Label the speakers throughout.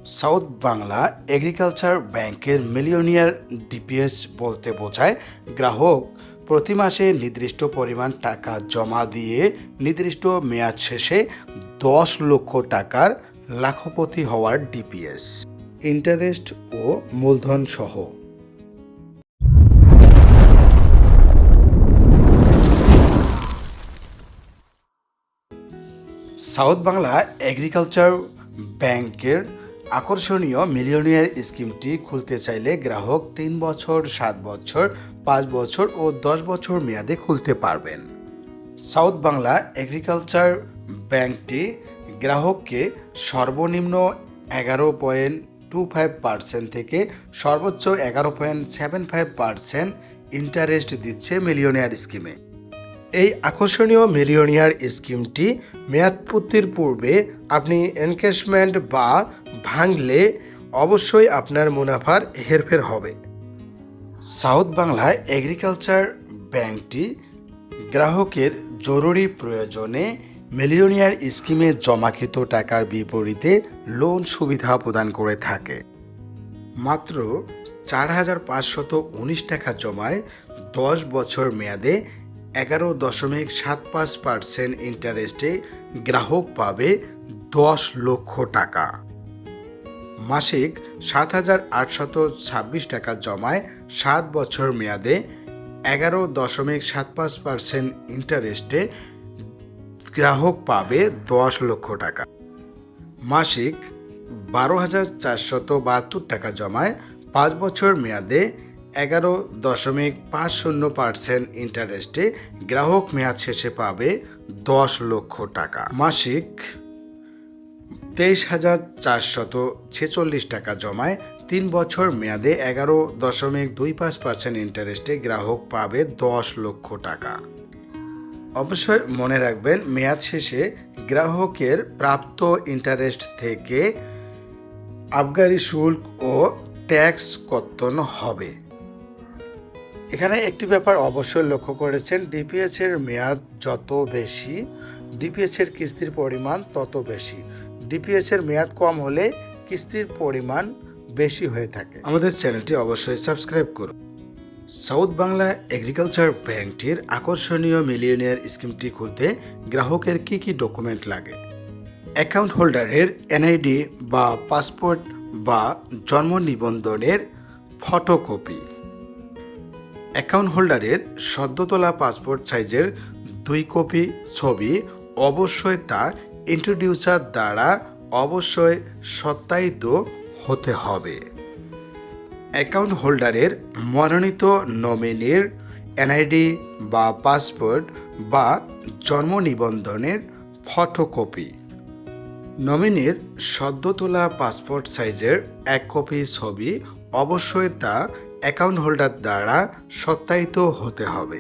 Speaker 1: South Bangla agriculture ব্যাংকের millionaire DPS বলতে বোঝায় গ্রাহক প্রতি মাসে নির্দিষ্ট পরিমাণ টাকা জমা দিয়ে নির্দিষ্ট মেয়াদ শেষে 10 লক্ষ টাকার লাখপতি হওয়ার ডিপিএস, ইন্টারেস্ট ও মূলধন সহ। সাউথ বাংলা এগ্রিকালচার ব্যাংকের আকর্ষণীয় মিলিয়নিয়ার স্কিমটি খুলতে চাইলে গ্রাহক 3 বছর, 7 বছর, 5 বছর ও 10 বছর মেয়াদে খুলতে পারবেন। সাউথ বাংলা এগ্রিকালচার ব্যাংকটি গ্রাহককে সর্বনিম্ন 11.25% থেকে সর্বোচ্চ 11.75% ইন্টারেস্ট দিচ্ছে মিলিয়নিয়ার স্কিমে। এই আকর্ষণীয় মিলিয়নিয়ার স্কিমটি মেয়াদপূর্তির পূর্বে আপনি এনক্যাশমেন্ট বা ভাঙলে অবশ্যই আপনার মুনাফার হেরফের হবে। সাউথ বাংলা এগ্রিকালচার ব্যাংকটি গ্রাহকের জরুরি প্রয়োজনে মিলিয়নিয়ার স্কিমে জমাকৃত টাকার বিপরীতে লোন সুবিধা প্রদান করে থাকে। মাত্র 4,519 টাকা জমায় 10 বছর মেয়াদে 11.75% ইন্টারেস্টে গ্রাহক পাবে 10 লক্ষ টাকা। মাসিক 7,826 টাকা জমায় 7 বছর মেয়াদে 11.75% ইন্টারেস্টে গ্রাহক পাবে 10 লক্ষ টাকা। মাসিক 12,472 টাকা জমায় 5 বছর মেয়াদে 11.50% ইন্টারেস্টে গ্রাহক মেয়াদ শেষে পাবে 10 লক্ষ টাকা। মাসিক 23,446 টাকা জমায় 3 বছর মেয়াদে 11.25% ইন্টারেস্টে গ্রাহক পাবে 10 লক্ষ টাকা। অবশ্যই মনে রাখবেন, মেয়াদ শেষে গ্রাহকের প্রাপ্ত ইন্টারেস্ট থেকে আবগারি শুল্ক ও ট্যাক্স কর্তন হবে। এখানে একটি ব্যাপার অবশ্যই লক্ষ্য করেছেন, ডিপিএস এর মেয়াদ যত বেশি ডিপিএস এর কিস্তির পরিমাণ তত বেশি। ডিপিএস এর মেয়াদ কম হলে কিস্তির পরিমাণ বেশি হয়ে থাকে। আমাদের চ্যানেলটি অবশ্যই সাবস্ক্রাইব করুন। সাউথ বাংলা এগ্রিকালচার ব্যাংকটির আকর্ষণীয় মিলিয়নিয়ার স্কিমটি খুলতে গ্রাহকের কি কি ডকুমেন্ট লাগে? অ্যাকাউন্ট হোল্ডারের এনআইডি বা পাসপোর্ট বা জন্ম নিবন্ধনের ফটোকপি, অ্যাকাউন্ট হোল্ডারের সদ্য তোলা পাসপোর্ট সাইজের 2 কপি ছবি, অবশ্যই তা ইন্ট্রোডিউসার দ্বারা অবশ্যই সত্যায়িত হতে হবে। অ্যাকাউন্ট হোল্ডারের মনোনীত নমিনির এনআইডি বা পাসপোর্ট বা জন্ম নিবন্ধনের ফটোকপি, নমিনির সদ্য তোলা পাসপোর্ট সাইজের 1 কপি ছবি, অবশ্যই তা অ্যাকাউন্ট হোল্ডার দ্বারা সত্যায়িত হতে হবে।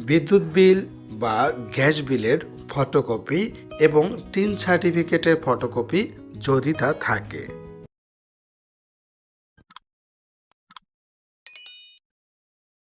Speaker 1: বিদ্যুৎ বিল বা গ্যাস বিলের ফটোকপি এবং টিন সার্টিফিকেটের ফটোকপি যদি তা থাকে।